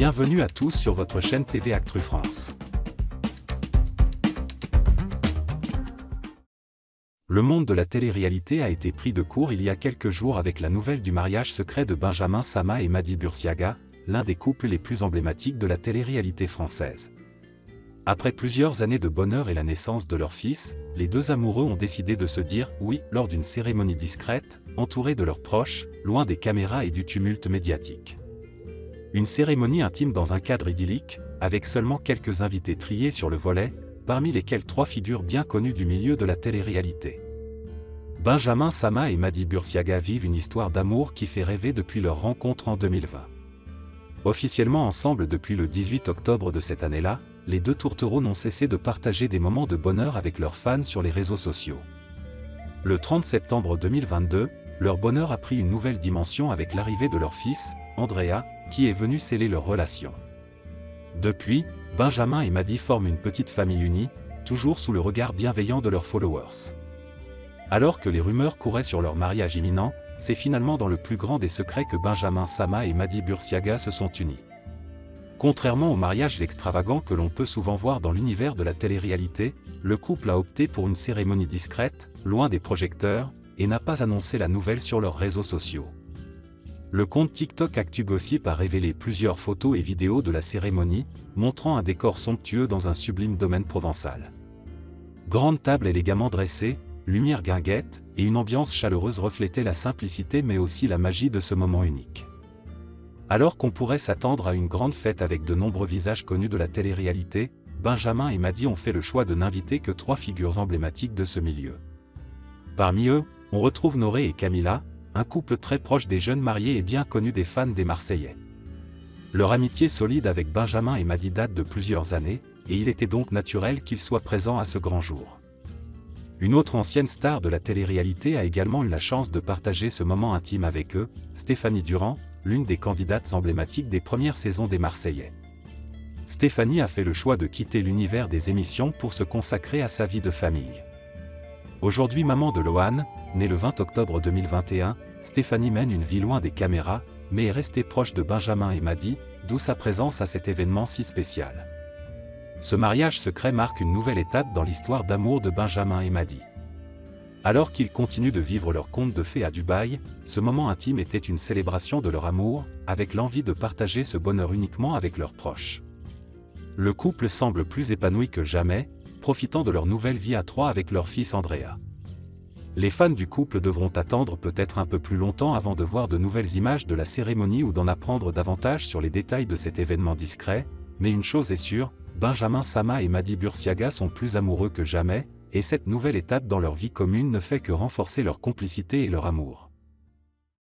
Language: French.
Bienvenue à tous sur votre chaîne TV Actu France. Le monde de la télé-réalité a été pris de court il y a quelques jours avec la nouvelle du mariage secret de Benjamin Sama et Mady Bursiaga, l'un des couples les plus emblématiques de la télé-réalité française. Après plusieurs années de bonheur et la naissance de leur fils, les deux amoureux ont décidé de se dire « oui » lors d'une cérémonie discrète, entourés de leurs proches, loin des caméras et du tumulte médiatique. Une cérémonie intime dans un cadre idyllique, avec seulement quelques invités triés sur le volet, parmi lesquels 3 figures bien connues du milieu de la télé-réalité. Benjamin Sama et Mady Bursiaga vivent une histoire d'amour qui fait rêver depuis leur rencontre en 2020. Officiellement ensemble depuis le 18 octobre de cette année-là, les deux tourtereaux n'ont cessé de partager des moments de bonheur avec leurs fans sur les réseaux sociaux. Le 30 septembre 2022, leur bonheur a pris une nouvelle dimension avec l'arrivée de leur fils, Andrea, qui est venu sceller leur relation. Depuis, Benjamin et Mady forment une petite famille unie, toujours sous le regard bienveillant de leurs followers. Alors que les rumeurs couraient sur leur mariage imminent, c'est finalement dans le plus grand des secrets que Benjamin Sama et Mady Bursiaga se sont unis. Contrairement au mariage extravagant que l'on peut souvent voir dans l'univers de la télé-réalité, le couple a opté pour une cérémonie discrète, loin des projecteurs, et n'a pas annoncé la nouvelle sur leurs réseaux sociaux. Le compte TikTok Actu Gossip a révélé plusieurs photos et vidéos de la cérémonie, montrant un décor somptueux dans un sublime domaine provençal. Grande table élégamment dressée, lumière guinguette, et une ambiance chaleureuse reflétaient la simplicité mais aussi la magie de ce moment unique. Alors qu'on pourrait s'attendre à une grande fête avec de nombreux visages connus de la télé-réalité, Benjamin et Mady ont fait le choix de n'inviter que 3 figures emblématiques de ce milieu. Parmi eux, on retrouve Noré et Camilla, un couple très proche des jeunes mariés et bien connu des fans des Marseillais. Leur amitié solide avec Benjamin et Mady date de plusieurs années, et il était donc naturel qu'ils soient présents à ce grand jour. Une autre ancienne star de la télé-réalité a également eu la chance de partager ce moment intime avec eux, Stéphanie Durand, l'une des candidates emblématiques des premières saisons des Marseillais. Stéphanie a fait le choix de quitter l'univers des émissions pour se consacrer à sa vie de famille. Aujourd'hui maman de Lohan, née le 20 octobre 2021, Stéphanie mène une vie loin des caméras, mais est restée proche de Benjamin et Mady, d'où sa présence à cet événement si spécial. Ce mariage secret marque une nouvelle étape dans l'histoire d'amour de Benjamin et Mady. Alors qu'ils continuent de vivre leur conte de fées à Dubaï, ce moment intime était une célébration de leur amour, avec l'envie de partager ce bonheur uniquement avec leurs proches. Le couple semble plus épanoui que jamais, profitant de leur nouvelle vie à 3 avec leur fils Andrea. Les fans du couple devront attendre peut-être un peu plus longtemps avant de voir de nouvelles images de la cérémonie ou d'en apprendre davantage sur les détails de cet événement discret, mais une chose est sûre, Benjamin Sama et Mady Bursiaga sont plus amoureux que jamais, et cette nouvelle étape dans leur vie commune ne fait que renforcer leur complicité et leur amour.